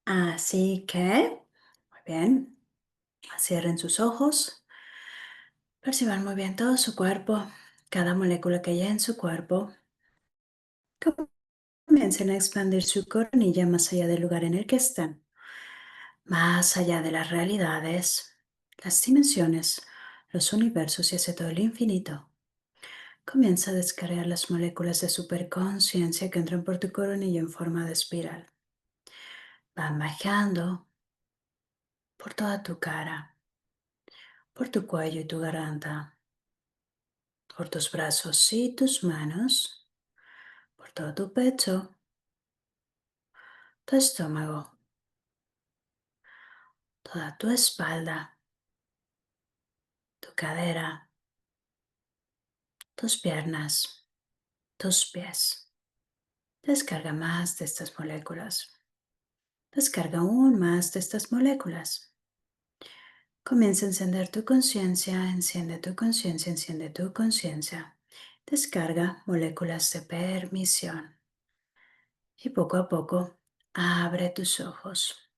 Así que, muy bien, cierren sus ojos, perciban muy bien todo su cuerpo, cada molécula que hay en su cuerpo. Comiencen a expandir su coronilla más allá del lugar en el que están, más allá de las realidades, las dimensiones, los universos y hacia todo el infinito. Comienza a descargar las moléculas de superconciencia que entran por tu coronilla en forma de espiral. Van bajando por toda tu cara, por tu cuello y tu garganta, por tus brazos y tus manos, por todo tu pecho, tu estómago, toda tu espalda, tu cadera, tus piernas, tus pies. Descarga más de estas moléculas. Descarga aún más de estas moléculas. Comienza a encender tu conciencia, enciende tu conciencia, enciende tu conciencia. Descarga moléculas de permisión. Y poco a poco, abre tus ojos.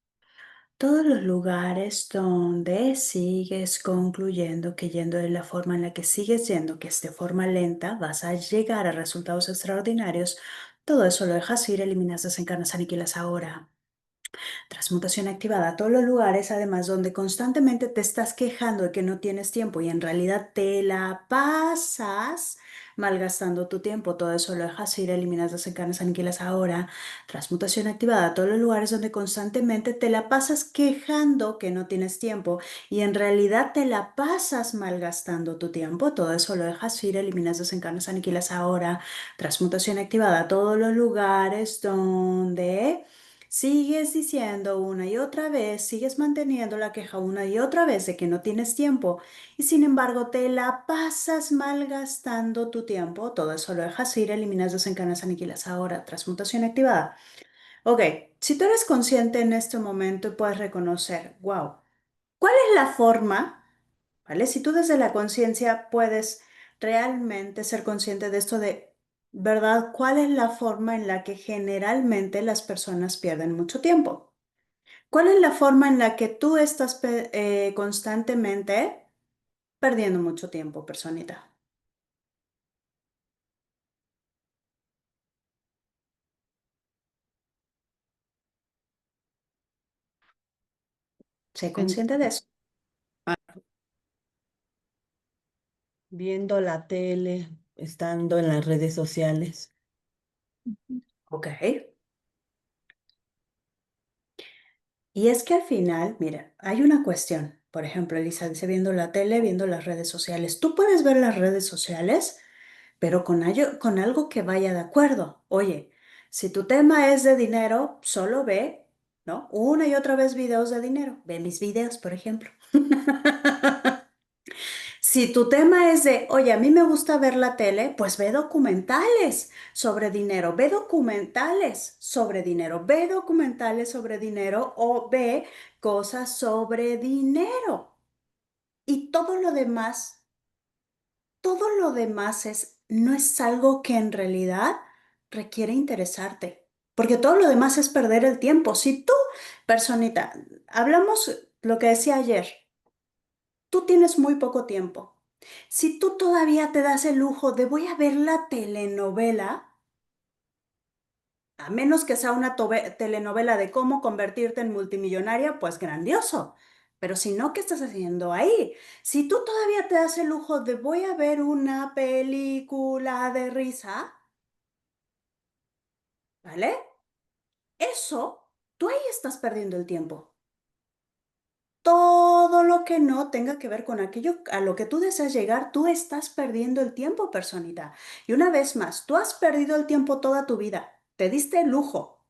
Todos los lugares donde sigues concluyendo que yendo de la forma en la que sigues yendo, que es de forma lenta, vas a llegar a resultados extraordinarios, todo eso lo dejas ir, eliminas, desencarnas, aniquilas ahora. Transmutación activada a todos los lugares, además, donde constantemente te estás quejando de que no tienes tiempo y en realidad te la pasas malgastando tu tiempo. Todo eso lo dejas ir, eliminas, desencarnas, aniquilas ahora. Transmutación activada a todos los lugares donde constantemente te la pasas quejando que no tienes tiempo y en realidad te la pasas malgastando tu tiempo. Todo eso lo dejas ir, eliminas, desencarnas, aniquilas ahora. Transmutación activada a todos los lugares donde sigues diciendo una y otra vez, sigues manteniendo la queja una y otra vez de que no tienes tiempo y sin embargo te la pasas malgastando tu tiempo. Todo eso lo dejas ir, eliminas, desencadenas, aniquilas ahora. Transmutación activada. Ok, si tú eres consciente en este momento y puedes reconocer, wow, ¿cuál es la forma? ¿Vale? Si tú desde la conciencia puedes realmente ser consciente de esto de, ¿verdad? ¿Cuál es la forma en la que generalmente las personas pierden mucho tiempo? ¿Cuál es la forma en la que tú estás constantemente perdiendo mucho tiempo, personita? Sé En- consciente de eso. Viendo la tele, estando en las redes sociales. Ok. Y es que al final, mira, hay una cuestión. Por ejemplo, Elisa dice viendo la tele, viendo las redes sociales. Tú puedes ver las redes sociales pero con algo que vaya de acuerdo. Oye, si tu tema es de dinero, solo ve, ¿no? Una y otra vez videos de dinero. Ve mis videos, por ejemplo. Si tu tema es de, oye, a mí me gusta ver la tele, pues ve documentales sobre dinero, ve documentales sobre dinero, ve documentales sobre dinero o ve cosas sobre dinero. Y todo lo demás no es algo que en realidad requiere interesarte, porque todo lo demás es perder el tiempo. Si tú, personita, hablamos lo que decía ayer, tú tienes muy poco tiempo. Si tú todavía te das el lujo de voy a ver la telenovela, a menos que sea una telenovela de cómo convertirte en multimillonaria, pues grandioso. Pero si no, ¿qué estás haciendo ahí? Si tú todavía te das el lujo de voy a ver una película de risa, ¿vale? Eso, tú ahí estás perdiendo el tiempo. Todo lo que no tenga que ver con aquello a lo que tú deseas llegar, tú estás perdiendo el tiempo, personita. Y una vez más, tú has perdido el tiempo toda tu vida. Te diste el lujo.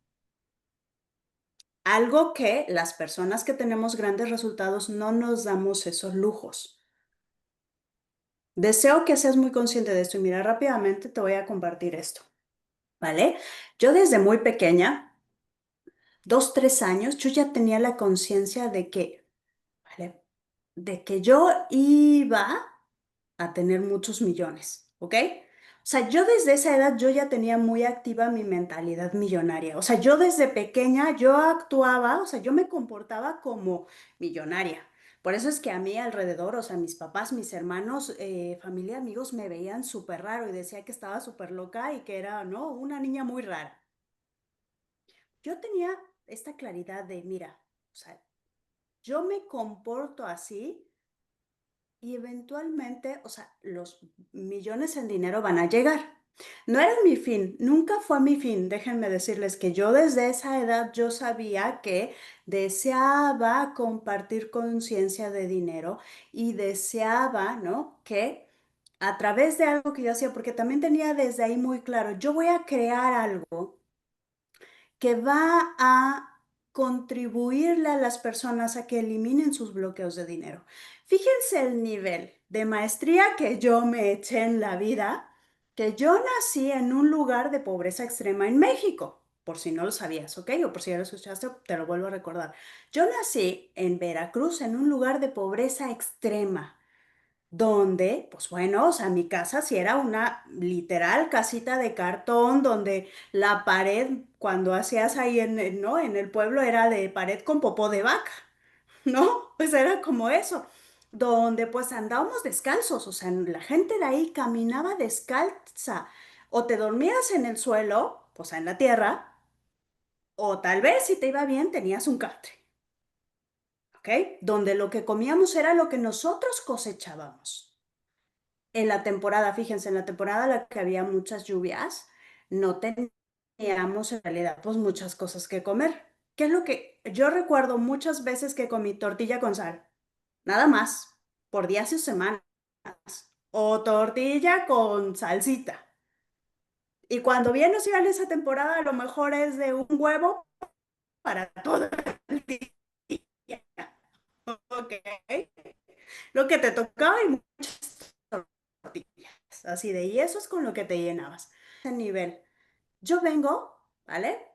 Algo que las personas que tenemos grandes resultados no nos damos esos lujos. Deseo que seas muy consciente de esto y mira, rápidamente te voy a compartir esto, ¿vale? Yo desde muy pequeña, 2, 3 años, yo ya tenía la conciencia de que, ¿vale? De que yo iba a tener muchos millones, ¿ok? O sea, yo desde esa edad yo ya tenía muy activa mi mentalidad millonaria. O sea, yo desde pequeña yo actuaba, o sea, yo me comportaba como millonaria. Por eso es que a mí alrededor, o sea, mis papás, mis hermanos, familia, amigos me veían súper raro y decía que estaba súper loca y que era, ¿no? Una niña muy rara. Yo tenía esta claridad de, mira, o sea, yo me comporto así y eventualmente, o sea, los millones en dinero van a llegar. No era mi fin, nunca fue mi fin. Déjenme decirles que yo desde esa edad yo sabía que deseaba compartir conciencia de dinero y deseaba, ¿no? Que a través de algo que yo hacía, porque también tenía desde ahí muy claro, yo voy a crear algo que va a contribuirle a las personas a que eliminen sus bloqueos de dinero. Fíjense el nivel de maestría que yo me eché en la vida, que yo nací en un lugar de pobreza extrema en México, por si no lo sabías, ¿ok? O por si ya lo escuchaste, te lo vuelvo a recordar. Yo nací en Veracruz, en un lugar de pobreza extrema donde, pues bueno, o sea, mi casa sí era una literal casita de cartón, donde la pared, cuando hacías ahí ¿no? En el pueblo era de pared con popó de vaca, ¿no? Pues era como eso, donde pues andábamos descalzos, o sea, la gente de ahí caminaba descalza, o te dormías en el suelo, o sea, en la tierra, o tal vez si te iba bien tenías un catre, ¿ok? Donde lo que comíamos era lo que nosotros cosechábamos. En la temporada, fíjense, en la temporada en la que había muchas lluvias, no teníamos en realidad pues muchas cosas que comer. ¿Qué es lo que yo recuerdo muchas veces que comí tortilla con sal? Nada más, por días y semanas. O tortilla con salsita. Y cuando viene o en esa temporada, a lo mejor es de un huevo para todo el día. ¿Ok? Lo que te tocaba y muchas tortillas, así de, y eso es con lo que te llenabas. Ese nivel. Yo vengo, ¿vale?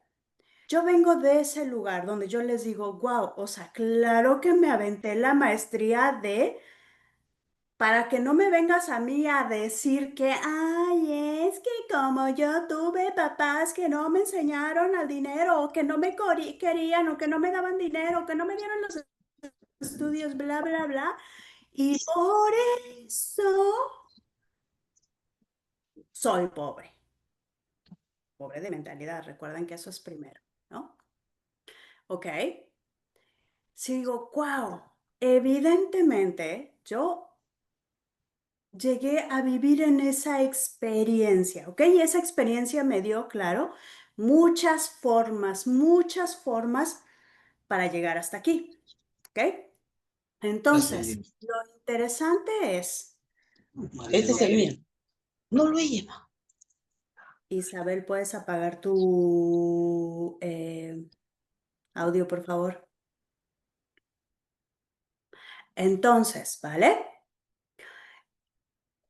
Yo vengo de ese lugar donde yo les digo, wow, o sea, claro que me aventé la maestría de, para que no me vengas a mí a decir que, ay, es que como yo tuve papás que no me enseñaron al dinero, o que no me querían, o que no me daban dinero, o que no me dieron los estudios, bla, bla, bla. Y por eso soy pobre. Pobre de mentalidad. Recuerden que eso es primero, ¿no? Ok. Si digo, wow, evidentemente yo llegué a vivir en esa experiencia, ¿ok? Y esa experiencia me dio, claro, muchas formas para llegar hasta aquí, ¿ok? Entonces, lo interesante es, Este es el mío. No lo he llevado. Isabel, ¿puedes apagar tu audio, por favor? Entonces, ¿vale?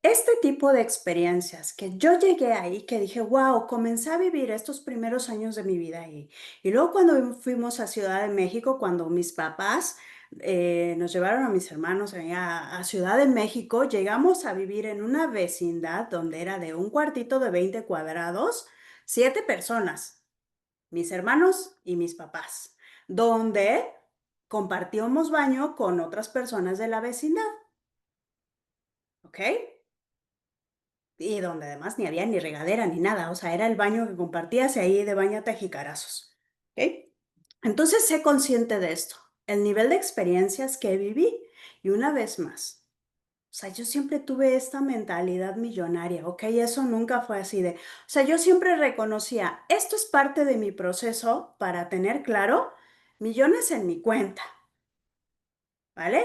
Este tipo de experiencias que yo llegué ahí, que dije, wow, comencé a vivir estos primeros años de mi vida ahí. Y luego cuando fuimos a Ciudad de México, cuando mis papás nos llevaron a mis hermanos allá a Ciudad de México, llegamos a vivir en una vecindad donde era de un cuartito de 20 cuadrados, 7 personas, mis hermanos y mis papás, donde compartíamos baño con otras personas de la vecindad, ¿ok? Y donde además ni había ni regadera ni nada, o sea, era el baño que compartías y ahí de bañate a jicarazos. ¿Ok? Entonces sé consciente de esto, el nivel de experiencias que viví y una vez más. O sea, yo siempre tuve esta mentalidad millonaria, ¿ok? Eso nunca fue así de... O sea, yo siempre reconocía, esto es parte de mi proceso para tener claro millones en mi cuenta, ¿vale?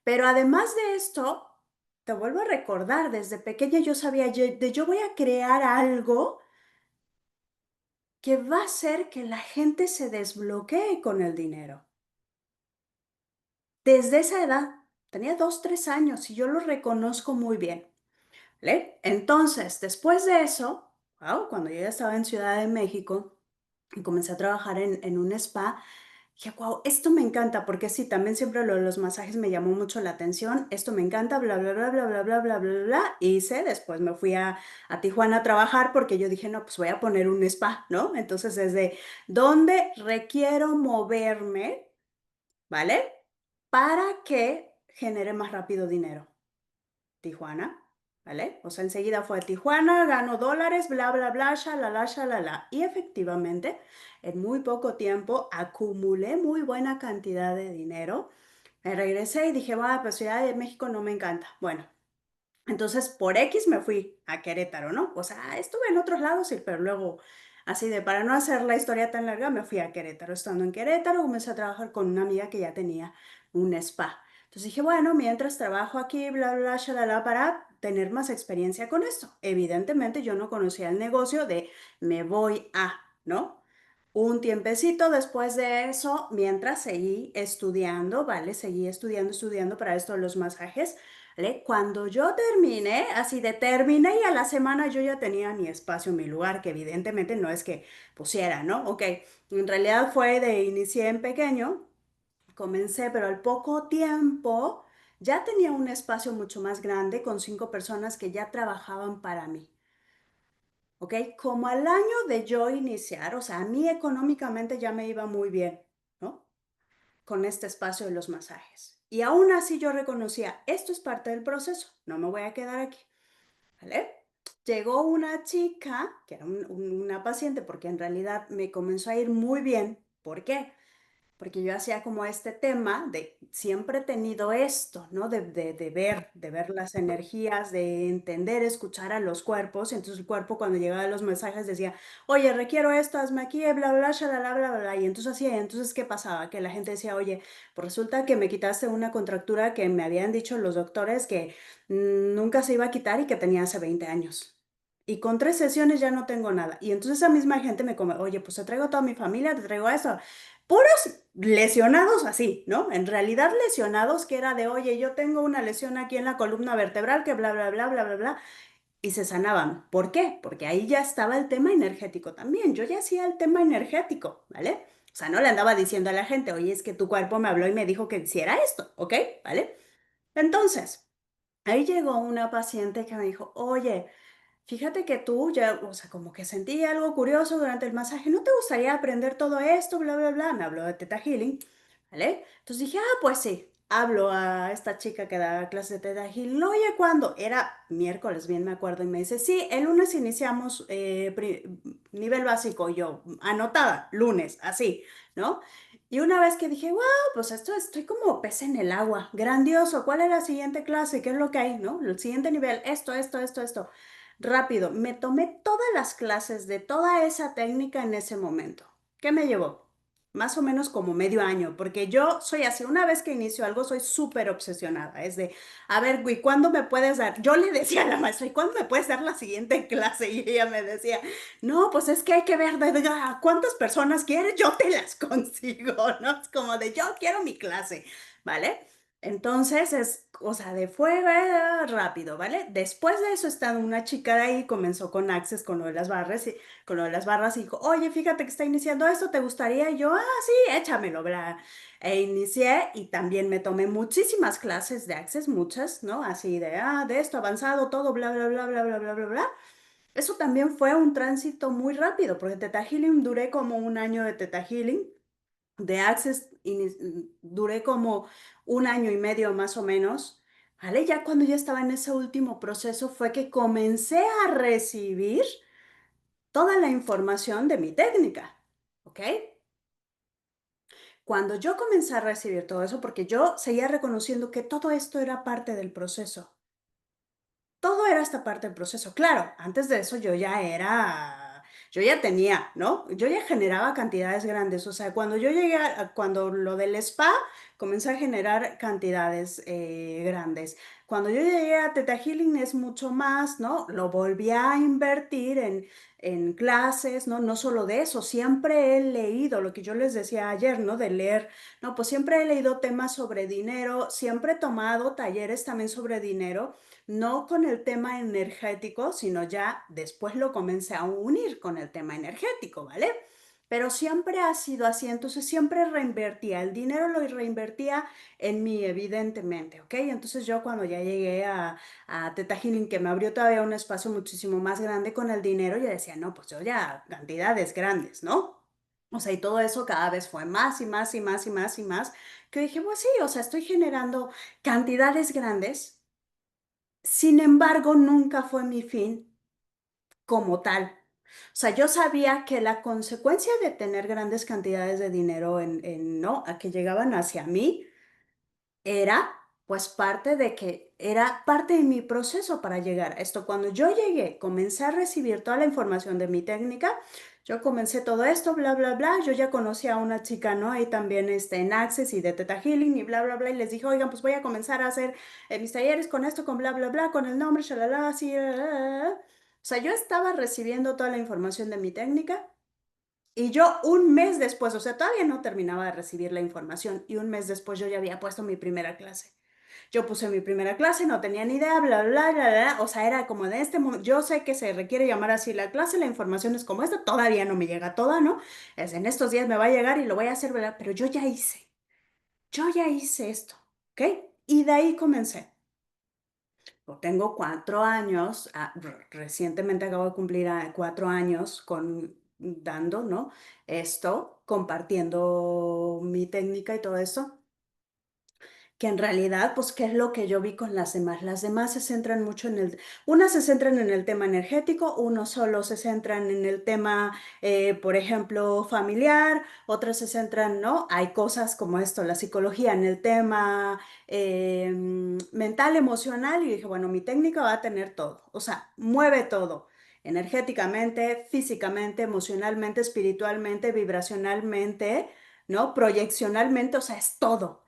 Pero además de esto, te vuelvo a recordar, desde pequeña yo sabía, yo voy a crear algo que va a hacer que la gente se desbloquee con el dinero. Desde esa edad, tenía 2, 3 años y yo lo reconozco muy bien, ¿vale? Entonces, después de eso, wow, cuando yo ya estaba en Ciudad de México y comencé a trabajar en un spa, Dije, wow, esto me encanta, porque sí, también siempre lo de los masajes me llamó mucho la atención. Esto me encanta, bla, bla, bla, bla, bla, bla, bla, bla, bla. Hice, después me fui a Tijuana a trabajar porque yo dije, no, pues voy a poner un spa, ¿no? Entonces, desde dónde requiero moverme, ¿vale? Para que genere más rápido dinero. Tijuana, ¿vale? O sea, enseguida fue a Tijuana, ganó dólares, bla, bla, bla, shalala, shalala. Y efectivamente, en muy poco tiempo acumulé muy buena cantidad de dinero. Me regresé y dije, va, pues Ciudad de México no me encanta. Bueno, entonces por X me fui a Querétaro, ¿no? O sea, estuve en otros lados, sí, pero luego, así de, para no hacer la historia tan larga, me fui a Querétaro. Estando en Querétaro, comencé a trabajar con una amiga que ya tenía un spa. Entonces dije, bueno, mientras trabajo aquí, bla, bla, bla, shalala, para tener más experiencia con esto. Evidentemente yo no conocía el negocio de me voy a, ¿no? Un tiempecito después de eso, mientras seguí estudiando, ¿vale? Seguí estudiando, estudiando para esto de los masajes, ¿vale? Cuando yo terminé, así de terminé y a la semana yo ya tenía mi espacio, mi lugar, que evidentemente no es que pusiera, ¿no? Ok, en realidad fue de inicié en pequeño, comencé, pero al poco tiempo ya tenía un espacio mucho más grande con 5 personas que ya trabajaban para mí. ¿Ok? Como al año de yo iniciar, o sea, a mí económicamente ya me iba muy bien, ¿no? Con este espacio de los masajes. Y aún así yo reconocía, esto es parte del proceso, no me voy a quedar aquí, ¿vale? Llegó una chica, que era una paciente, porque en realidad me comenzó a ir muy bien. ¿Por qué? Porque yo hacía como este tema de siempre he tenido esto, ¿no? De ver las energías, de entender, escuchar a los cuerpos. Entonces el cuerpo cuando llegaba a los mensajes decía, oye, requiero esto, hazme aquí, bla, bla, shalala, bla, bla, bla. Y entonces hacía, entonces, ¿qué pasaba? Que la gente decía, oye, pues resulta que me quitaste una contractura que me habían dicho los doctores que nunca se iba a quitar y que tenía hace 20 años. Y con 3 sesiones ya no tengo nada. Y entonces esa misma gente me come, oye, pues te traigo a toda mi familia, te traigo eso. Puros lesionados así, ¿no? En realidad lesionados que era de, oye, yo tengo una lesión aquí en la columna vertebral que bla, bla, bla, bla, bla, bla, y se sanaban. ¿Por qué? Porque ahí ya estaba el tema energético también. Yo ya hacía el tema energético, ¿vale? O sea, no le andaba diciendo a la gente, oye, es que tu cuerpo me habló y me dijo que hiciera esto, ¿ok? ¿Vale? Entonces, ahí llegó una paciente que me dijo, oye, fíjate que tú ya, o sea, como que sentí algo curioso durante el masaje. ¿No te gustaría aprender todo esto? Bla, bla, bla. Me habló de Theta Healing, ¿vale? Entonces dije, ah, pues sí. Hablo a esta chica que da clases de Theta Healing. Oye, ¿cuándo? Era miércoles, bien me acuerdo. Y me dice, sí, el lunes iniciamos nivel básico. Y yo, anotada, lunes, así, ¿no? Y una vez que dije, wow, pues esto estoy como pez en el agua. Grandioso. ¿Cuál es la siguiente clase? ¿Qué es lo que hay, no? El siguiente nivel, esto. Rápido, me tomé todas las clases de toda esa técnica en ese momento. ¿Qué me llevó? Más o menos como medio año, porque yo soy así, una vez que inicio algo soy súper obsesionada, es de, a ver, güey, ¿cuándo me puedes dar? Yo le decía a la maestra, ¿y cuándo me puedes dar la siguiente clase? Y ella me decía, no, pues es que hay que ver cuántas personas quieres, yo te las consigo, ¿no? Es como de, yo quiero mi clase, ¿vale? Entonces es, o sea, de fuego rápido, ¿vale? Después de eso está una chica de ahí, comenzó con Access, con lo de las barras, y, con lo de las barras y dijo, oye, fíjate que está iniciando esto, ¿te gustaría? Y yo, ah, sí, échamelo, bla. E inicié y también me tomé muchísimas clases de Access, muchas, ¿no? Así de, de esto avanzado, todo, bla, bla, bla, bla, bla, bla, bla, bla. Eso también fue un tránsito muy rápido, porque Teta Healing duré como un año de Teta Healing. De Access duré como un año y medio más o menos, ¿vale? Ya cuando ya estaba en ese último proceso fue que comencé a recibir toda la información de mi técnica, ¿ok? Cuando yo comencé a recibir todo eso, porque yo seguía reconociendo que todo esto era parte del proceso. Todo era esta parte del proceso. Claro, antes de eso yo ya tenía, ¿no? Yo ya generaba cantidades grandes. O sea, cuando yo llegué cuando lo del spa, comencé a generar cantidades grandes. Cuando yo llegué a Theta Healing es mucho más, ¿no? Lo volví a invertir en clases, ¿no? No solo de eso, siempre he leído lo que yo les decía ayer, ¿no? De leer, no, pues siempre he leído temas sobre dinero, siempre he tomado talleres también sobre dinero no con el tema energético, sino ya después lo comencé a unir con el tema energético, ¿vale? pero siempre ha sido así, entonces siempre reinvertía, el dinero lo reinvertía en mí, evidentemente, ¿ok? Entonces yo cuando ya llegué a Teta Healing, que me abrió todavía un espacio muchísimo más grande con el dinero, yo decía, no, pues yo ya cantidades grandes, ¿no? O sea, y todo eso cada vez fue más y más y más y más y más, que dije, pues sí, o sea, estoy generando cantidades grandes, sin embargo, nunca fue mi fin como tal. O sea, yo sabía que la consecuencia de tener grandes cantidades de dinero ¿no? A que llegaban hacia mí era pues parte de que era parte de mi proceso para llegar a esto. Cuando yo llegué, comencé a recibir toda la información de mi técnica, yo comencé todo esto, bla, bla, bla, yo ya conocí a una chica, ¿no? Ahí también en Access y de Theta Healing y bla, bla, bla, y les dije, oigan, pues voy a comenzar a hacer mis talleres con esto, con bla, bla, bla, con el nombre, shalala, así, O sea, yo estaba recibiendo toda la información de mi técnica. Y yo un mes después, o sea, todavía no terminaba de recibir la información y un mes después yo ya había puesto mi primera clase. Yo puse mi primera clase, no tenía ni idea, bla, bla, bla, bla, o sea, era como de este momento, yo sé que se requiere llamar así la clase, la información es como esta, todavía no me llega toda, ¿no? Es en estos días me va a llegar y lo voy a hacer, ¿verdad? Pero yo ya hice esto, ¿ok? Y de ahí comencé. Yo tengo 4 años, recientemente acabo de cumplir 4 años dando, ¿no? Esto, compartiendo mi técnica y todo esto que en realidad, pues, ¿qué es lo que yo vi con las demás? Las demás se centran mucho unas se centran en el tema energético, unos solo se centran en el tema, por ejemplo, familiar, otras se centran, ¿no? Hay cosas como esto, la psicología en el tema mental, emocional, y dije, bueno, mi técnica va a tener todo, o sea, mueve todo. Energéticamente, físicamente, emocionalmente, espiritualmente, vibracionalmente, ¿no? Proyeccionalmente, o sea, es todo.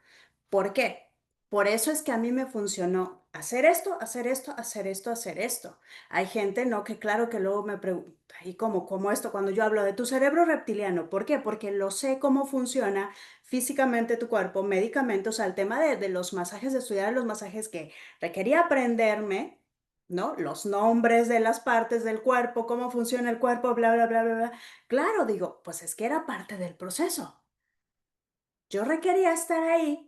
¿Por qué? Por eso es que a mí me funcionó hacer esto, hacer esto, hacer esto, hacer esto. Hay gente, ¿no? Que claro que luego me pregunta, ¿y cómo esto? Cuando yo hablo de tu cerebro reptiliano, ¿por qué? Porque lo sé cómo funciona físicamente tu cuerpo, médicamente, o sea, el tema de los masajes, de estudiar los masajes que requería aprenderme, ¿no? Los nombres de las partes del cuerpo, cómo funciona el cuerpo, bla, bla, bla, bla, bla. Claro, digo, pues es que era parte del proceso. Yo requería estar ahí,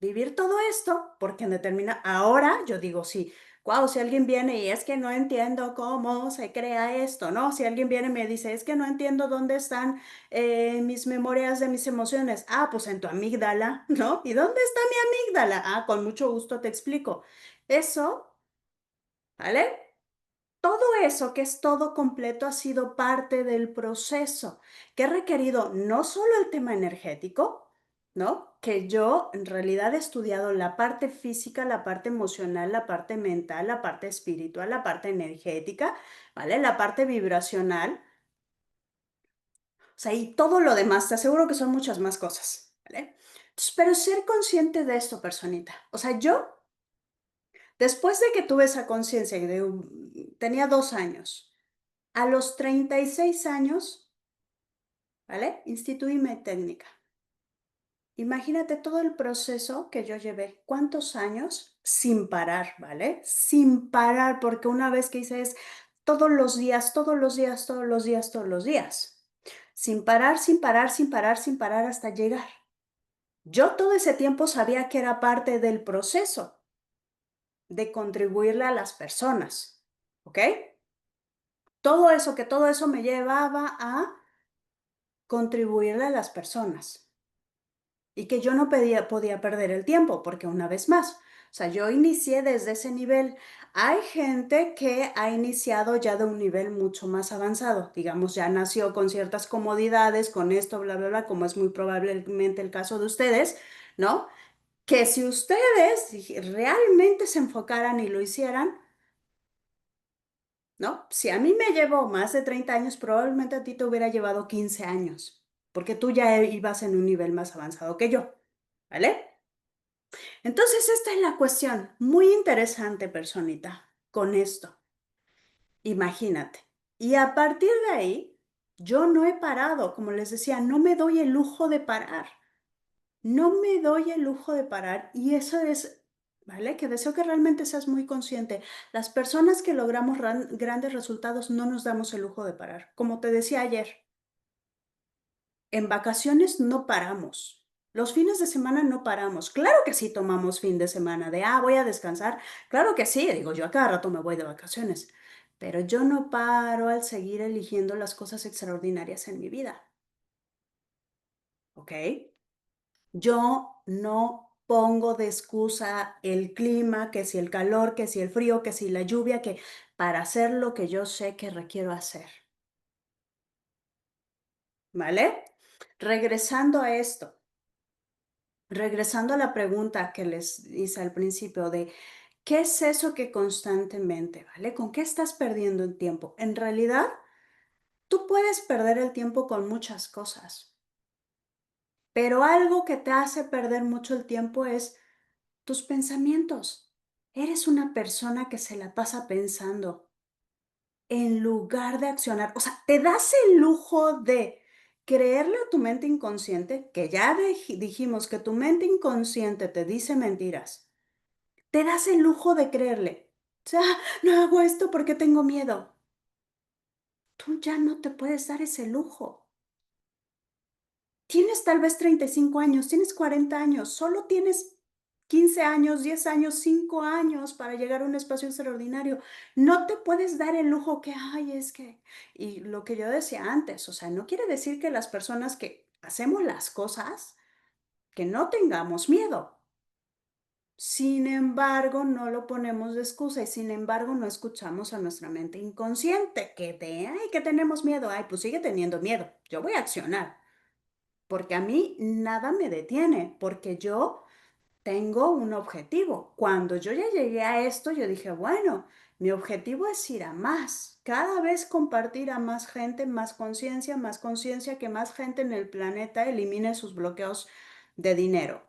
vivir todo esto, porque en ahora yo digo, sí, wow, si alguien viene y es que no entiendo cómo se crea esto, ¿no? Si alguien viene y me dice, es que no entiendo dónde están mis memorias de mis emociones, pues en tu amígdala, ¿no? ¿Y dónde está mi amígdala? Con mucho gusto te explico. Eso, ¿vale? Todo eso, que es todo completo, ha sido parte del proceso que ha requerido no solo el tema energético, ¿no? Que yo en realidad he estudiado la parte física, la parte emocional, la parte mental, la parte espiritual, la parte energética, ¿vale? La parte vibracional, o sea, y todo lo demás, te aseguro que son muchas más cosas, ¿vale? Entonces, pero ser consciente de esto, personita. O sea, yo, después de que tuve esa conciencia, tenía 2 años. A los 36 años, ¿vale? Instituí mi técnica. Imagínate todo el proceso que yo llevé. ¿Cuántos años? Sin parar, ¿vale? Sin parar, porque una vez que hice es todos los días, todos los días, todos los días, todos los días. Sin parar, sin parar, sin parar, sin parar hasta llegar. Yo todo ese tiempo sabía que era parte del proceso de contribuirle a las personas, ¿ok? Todo eso me llevaba a contribuirle a las personas y que yo no podía perder el tiempo, porque una vez más, o sea, yo inicié desde ese nivel. Hay gente que ha iniciado ya de un nivel mucho más avanzado, digamos, ya nació con ciertas comodidades, con esto, bla, bla, bla, como es muy probablemente el caso de ustedes, ¿no? Que si ustedes realmente se enfocaran y lo hicieran, ¿no? Si a mí me llevó más de 30 años, probablemente a ti te hubiera llevado 15 años, porque tú ya ibas en un nivel más avanzado que yo, ¿vale? Entonces, esta es la cuestión. Muy interesante, personita, con esto. Imagínate. Y a partir de ahí, yo no he parado. Como les decía, no me doy el lujo de parar. No me doy el lujo de parar. Y eso es, ¿vale? Que deseo que realmente seas muy consciente. Las personas que logramos grandes resultados no nos damos el lujo de parar. Como te decía ayer. En vacaciones no paramos. Los fines de semana no paramos. Claro que sí tomamos fin de semana de, voy a descansar. Claro que sí, digo, yo a cada rato me voy de vacaciones. Pero yo no paro al seguir eligiendo las cosas extraordinarias en mi vida. ¿Ok? Yo no pongo de excusa el clima, que si el calor, que si el frío, que si la lluvia, que para hacer lo que yo sé que requiero hacer. ¿Vale? Regresando a esto. Regresando a la pregunta que les hice al principio de, ¿qué es eso que constantemente, ¿vale? ¿Con qué estás perdiendo el tiempo? En realidad, tú puedes perder el tiempo con muchas cosas, pero algo que te hace perder mucho el tiempo es tus pensamientos. Eres una persona que se la pasa pensando en lugar de accionar. O sea, te das el lujo de creerle a tu mente inconsciente, que ya dijimos que tu mente inconsciente te dice mentiras. Te das el lujo de creerle. O sea, no hago esto porque tengo miedo. Tú ya no te puedes dar ese lujo. Tienes tal vez 35 años, tienes 40 años, solo tienes 15 años, 10 años, 5 años para llegar a un espacio extraordinario. No te puedes dar el lujo que, ay, es que, y lo que yo decía antes, o sea, no quiere decir que las personas que hacemos las cosas, que no tengamos miedo. Sin embargo, no lo ponemos de excusa y sin embargo no escuchamos a nuestra mente inconsciente ay, que tenemos miedo, ay, pues sigue teniendo miedo, yo voy a accionar, porque a mí nada me detiene, porque yo tengo un objetivo. Cuando yo ya llegué a esto, yo dije, bueno, mi objetivo es ir a más, cada vez compartir a más gente, más conciencia, que más gente en el planeta elimine sus bloqueos de dinero.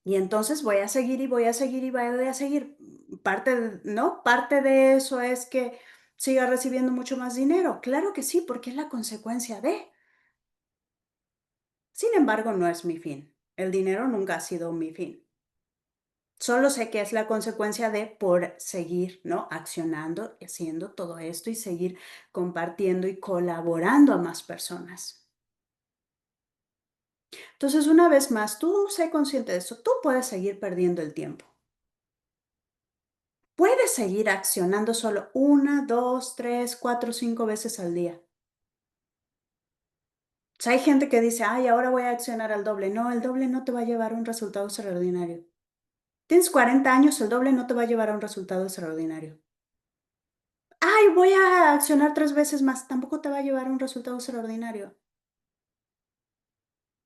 Y entonces voy a seguir y voy a seguir y voy a seguir. ¿No? Parte de eso es que siga recibiendo mucho más dinero. Claro que sí, porque es la consecuencia de. Sin embargo, no es mi fin. El dinero nunca ha sido mi fin. Solo sé que es la consecuencia de por seguir, ¿no? Accionando y haciendo todo esto y seguir compartiendo y colaborando a más personas. Entonces, una vez más, tú sé consciente de eso. Tú puedes seguir perdiendo el tiempo. Puedes seguir accionando solo una, dos, tres, cuatro, cinco veces al día. O sea, hay gente que dice, ay, ahora voy a accionar al doble. No, el doble no te va a llevar a un resultado extraordinario. Tienes 40 años, el doble no te va a llevar a un resultado extraordinario. Ay, voy a accionar tres veces más. Tampoco te va a llevar a un resultado extraordinario.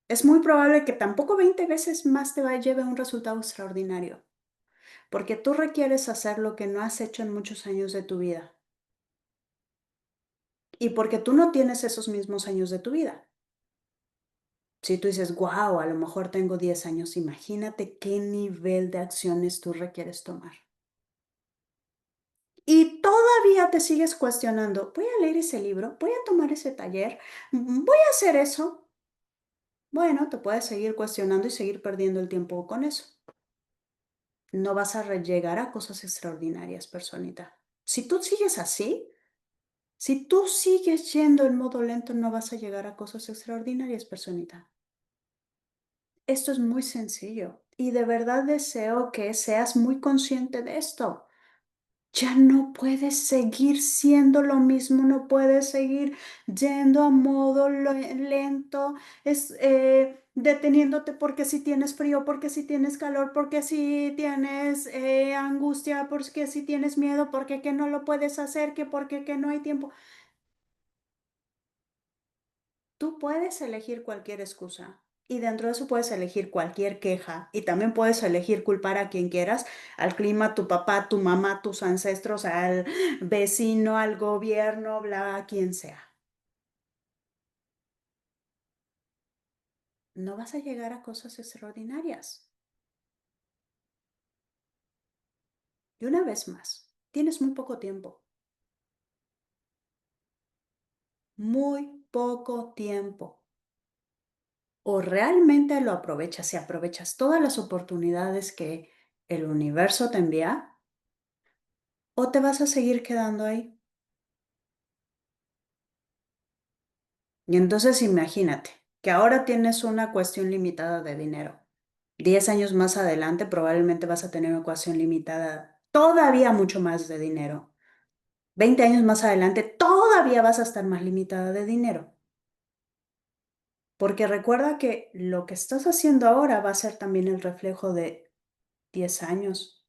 Es muy probable que tampoco 20 veces más te va a llevar a un resultado extraordinario. Porque tú requieres hacer lo que no has hecho en muchos años de tu vida. Y porque tú no tienes esos mismos años de tu vida. Si tú dices, wow, a lo mejor tengo 10 años, imagínate qué nivel de acciones tú requieres tomar. Y todavía te sigues cuestionando, voy a leer ese libro, voy a tomar ese taller, voy a hacer eso. Bueno, te puedes seguir cuestionando y seguir perdiendo el tiempo con eso. No vas a llegar a cosas extraordinarias, personita. Si tú sigues así, si tú sigues yendo en modo lento, no vas a llegar a cosas extraordinarias, personita. Esto es muy sencillo y de verdad deseo que seas muy consciente de esto. Ya no puedes seguir siendo lo mismo, no puedes seguir yendo a modo lento, deteniéndote porque si tienes frío, porque si tienes calor, porque si tienes angustia, porque si tienes miedo, porque que no lo puedes hacer, que porque que no hay tiempo. Tú puedes elegir cualquier excusa y dentro de eso puedes elegir cualquier queja y también puedes elegir culpar a quien quieras, al clima, tu papá, tu mamá, tus ancestros, al vecino, al gobierno, bla, a quien sea. No vas a llegar a cosas extraordinarias. Y una vez más, tienes muy poco tiempo, muy poco tiempo. O realmente lo aprovechas y aprovechas todas las oportunidades que el universo te envía, o te vas a seguir quedando ahí. Y entonces imagínate que ahora tienes una cuestión limitada de dinero. 10 años más adelante probablemente vas a tener una ecuación limitada, todavía mucho más de dinero. 20 años más adelante todavía vas a estar más limitada de dinero. Porque recuerda que lo que estás haciendo ahora va a ser también el reflejo de 10 años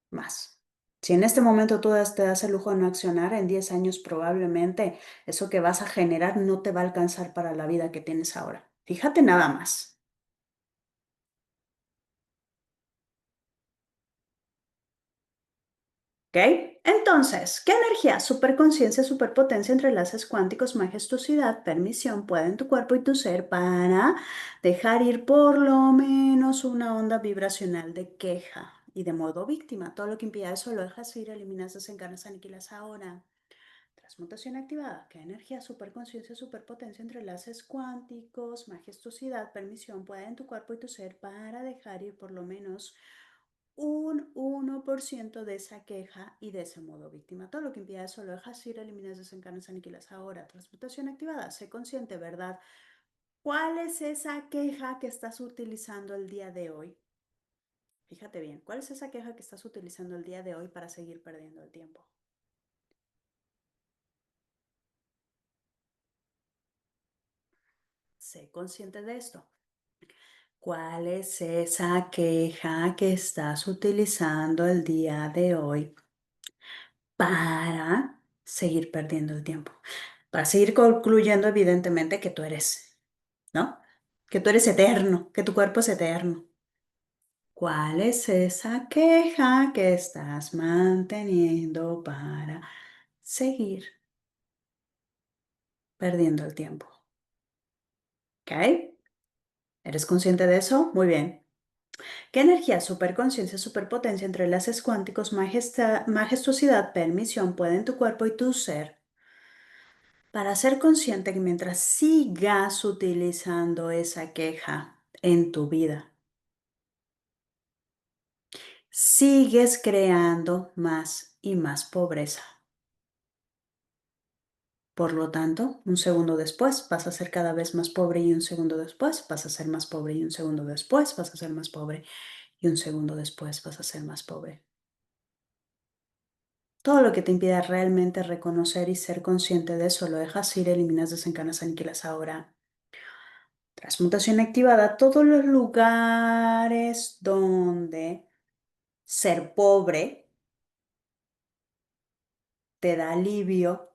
más. Si en este momento te das el lujo de no accionar, en 10 años probablemente eso que vas a generar no te va a alcanzar para la vida que tienes ahora. Fíjate nada más. ¿Ok? Entonces, ¿qué energía, superconciencia, superpotencia, entrelaces cuánticos, majestuosidad, permisión puede en tu cuerpo y tu ser para dejar ir por lo menos una onda vibracional de queja y de modo víctima? Todo lo que impida eso lo dejas ir, eliminas, desencarnas, aniquilas ahora. Transmutación activada. ¿Qué energía, superconciencia, superpotencia, entrelaces cuánticos, majestuosidad, permisión puede en tu cuerpo y tu ser para dejar ir por lo menos un 1% de esa queja y de ese modo víctima? Todo lo que impida eso lo dejas ir, eliminas, desencarnas, aniquilas ahora. Transmutación activada. Sé consciente, ¿verdad? ¿Cuál es esa queja que estás utilizando el día de hoy? Fíjate bien, ¿cuál es esa queja que estás utilizando el día de hoy para seguir perdiendo el tiempo? Sé consciente de esto. ¿Cuál es esa queja que estás utilizando el día de hoy para seguir perdiendo el tiempo? Para seguir concluyendo, evidentemente, que tú eres, ¿no? Que tú eres eterno, que tu cuerpo es eterno. ¿Cuál es esa queja que estás manteniendo para seguir perdiendo el tiempo? ¿Ok? ¿Eres consciente de eso? Muy bien. ¿Qué energía, superconciencia, superpotencia, entrelaces cuánticos, majestuosidad, permisión puede en tu cuerpo y tu ser para ser consciente que mientras sigas utilizando esa queja en tu vida, sigues creando más y más pobreza? Por lo tanto, un segundo después vas a ser cada vez más pobre y un segundo después vas a ser más pobre y un segundo después vas a ser más pobre y un segundo después vas a ser más pobre. Todo lo que te impida realmente reconocer y ser consciente de eso, lo dejas ir, eliminas, desencanas, aniquilas ahora. Transmutación activada. Todos los lugares donde ser pobre te da alivio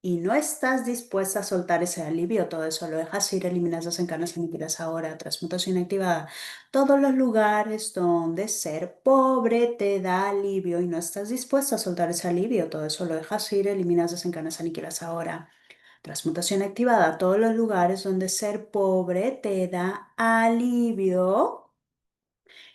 y no estás dispuesta a soltar ese alivio, todo eso lo dejas ir, eliminas, desencanas, aniquilas ahora. Transmutación activada. Todos los lugares donde ser pobre te da alivio y no estás dispuesta a soltar ese alivio, todo eso lo dejas ir, eliminas, desencanas, aniquilas ahora. Transmutación activada. Todos los lugares donde ser pobre te da alivio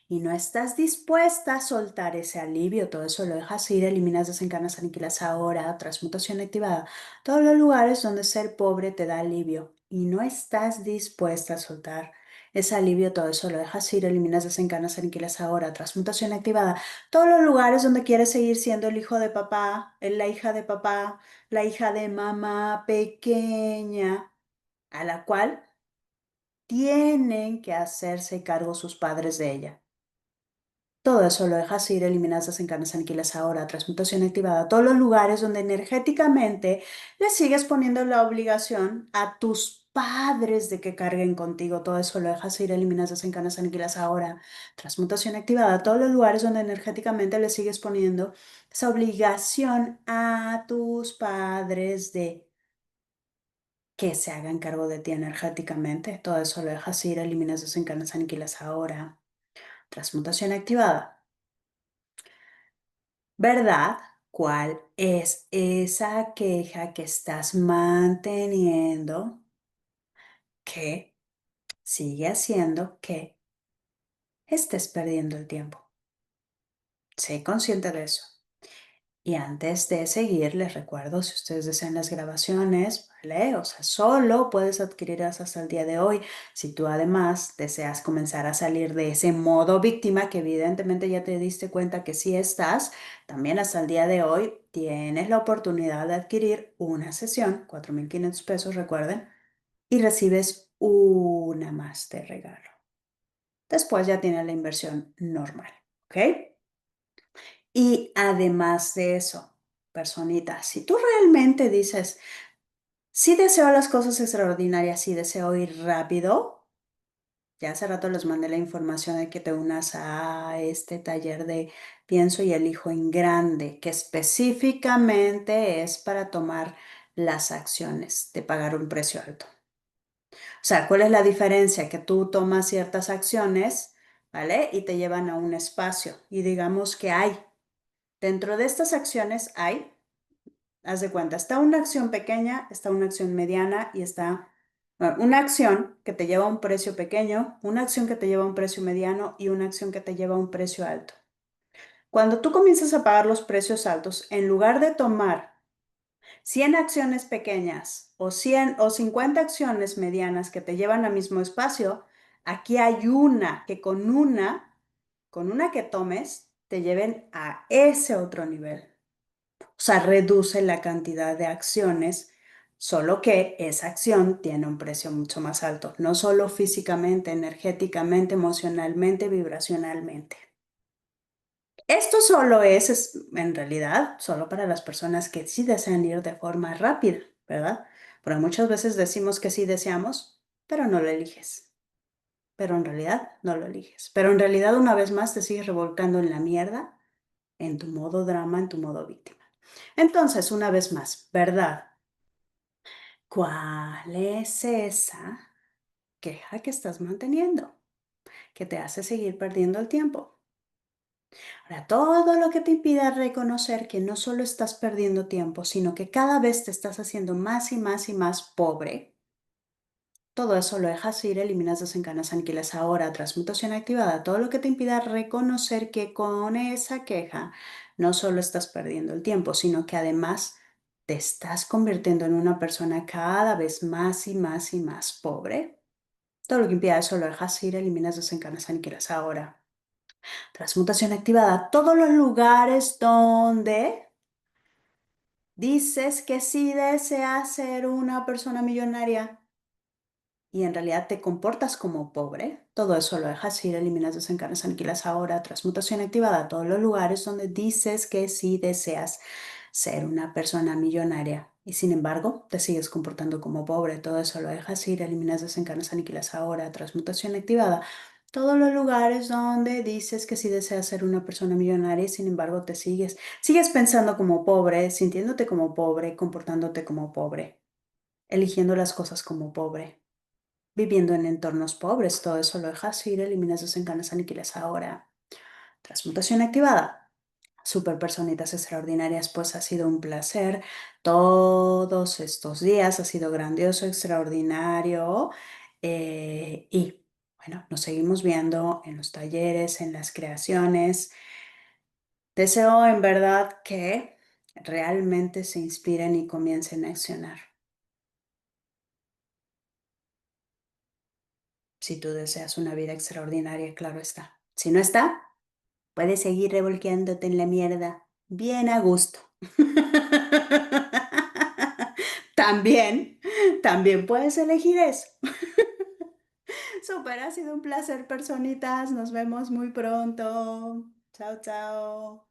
y no estás dispuesta a soltar ese alivio, todo eso lo dejas ir, eliminas, desencanas, aniquilas ahora. Transmutación activada. Todos los lugares donde ser pobre te da alivio y no estás dispuesta a soltar ese alivio, todo eso lo dejas ir, eliminas, desencanas, aniquilas ahora. Transmutación activada. Todos los lugares donde quieres seguir siendo el hijo de papá, la hija de papá, la hija de mamá pequeña, a la cual tienen que hacerse cargo sus padres de ella. Todo eso lo dejas ir, eliminas, desencanas, aniquilas ahora. Transmutación activada. Todos los lugares donde energéticamente le sigues poniendo la obligación a tus padres de que carguen contigo. Todo eso lo dejas ir, eliminas, desencanas, aniquilas ahora. Transmutación activada. Todos los lugares donde energéticamente le sigues poniendo esa obligación a tus padres de que se hagan cargo de ti energéticamente. Todo eso lo dejas ir, eliminas, desencanas, aniquilas ahora. Transmutación activada. ¿Verdad? ¿Cuál es esa queja que estás manteniendo que sigue haciendo que estés perdiendo el tiempo? Sé consciente de eso. Y antes de seguir, les recuerdo, si ustedes desean las grabaciones, ¿vale? O sea, solo puedes adquirirlas hasta el día de hoy. Si tú además deseas comenzar a salir de ese modo víctima, que evidentemente ya te diste cuenta que sí estás, también hasta el día de hoy tienes la oportunidad de adquirir una sesión, 4,500 pesos, recuerden, y recibes una más de regalo. Después ya tienes la inversión normal, ¿ok? Y además de eso, personita, si tú realmente dices, sí deseo las cosas extraordinarias, sí deseo ir rápido, ya hace rato les mandé la información de que te unas a este taller de Pienso y Elijo en Grande, que específicamente es para tomar las acciones de pagar un precio alto. O sea, ¿cuál es la diferencia? Que tú tomas ciertas acciones, ¿vale? Y te llevan a un espacio. Y digamos que dentro de estas acciones haz de cuenta, está una acción pequeña, está una acción mediana y está bueno, una acción que te lleva a un precio pequeño, una acción que te lleva a un precio mediano y una acción que te lleva a un precio alto. Cuando tú comienzas a pagar los precios altos, en lugar de tomar 100 acciones pequeñas o 100 o 50 acciones medianas que te llevan al mismo espacio, aquí hay una que con una que tomes, te lleven a ese otro nivel. O sea, reduce la cantidad de acciones, solo que esa acción tiene un precio mucho más alto, no solo físicamente, energéticamente, emocionalmente, vibracionalmente. Esto solo en realidad, solo para las personas que sí desean ir de forma rápida, ¿verdad? Porque muchas veces decimos que sí deseamos, pero no lo eliges. Pero en realidad no lo eliges. Pero en realidad una vez más te sigues revolcando en la mierda, en tu modo drama, en tu modo víctima. Entonces, una vez más, ¿verdad? ¿Cuál es esa queja que estás manteniendo que te hace seguir perdiendo el tiempo? Ahora, todo lo que te impida reconocer que no solo estás perdiendo tiempo, sino que cada vez te estás haciendo más y más y más pobre, todo eso lo dejas ir, eliminas, desencadenas, aniquilas ahora, transmutación activada, todo lo que te impida reconocer que con esa queja no solo estás perdiendo el tiempo, sino que además te estás convirtiendo en una persona cada vez más y más y más pobre. Todo lo que impida eso lo dejas ir, eliminas, desencadenas, aniquilas ahora. Transmutación activada, todos los lugares donde dices que sí deseas ser una persona millonaria y en realidad te comportas como pobre, todo eso lo dejas ir, eliminas, desencadenas, aniquilas ahora, transmutación activada, todos los lugares donde dices que sí deseas ser una persona millonaria y sin embargo te sigues comportando como pobre, todo eso lo dejas ir, eliminas, desencadenas, aniquilas ahora, transmutación activada, todos los lugares donde dices que sí deseas ser una persona millonaria y sin embargo te sigues pensando como pobre, sintiéndote como pobre, comportándote como pobre, eligiendo las cosas como pobre, viviendo en entornos pobres, todo eso lo dejas ir, eliminas, desencadenas, aniquilas ahora. Transmutación activada. Super personitas extraordinarias, pues ha sido un placer todos estos días, ha sido grandioso, extraordinario. Y bueno, nos seguimos viendo en los talleres, en las creaciones. Deseo en verdad que realmente se inspiren y comiencen a accionar. Si tú deseas una vida extraordinaria, claro está. Si no está, puedes seguir revolcándote en la mierda, bien a gusto. También, también puedes elegir eso. Súper, ha sido un placer, personitas. Nos vemos muy pronto. Chao, chao.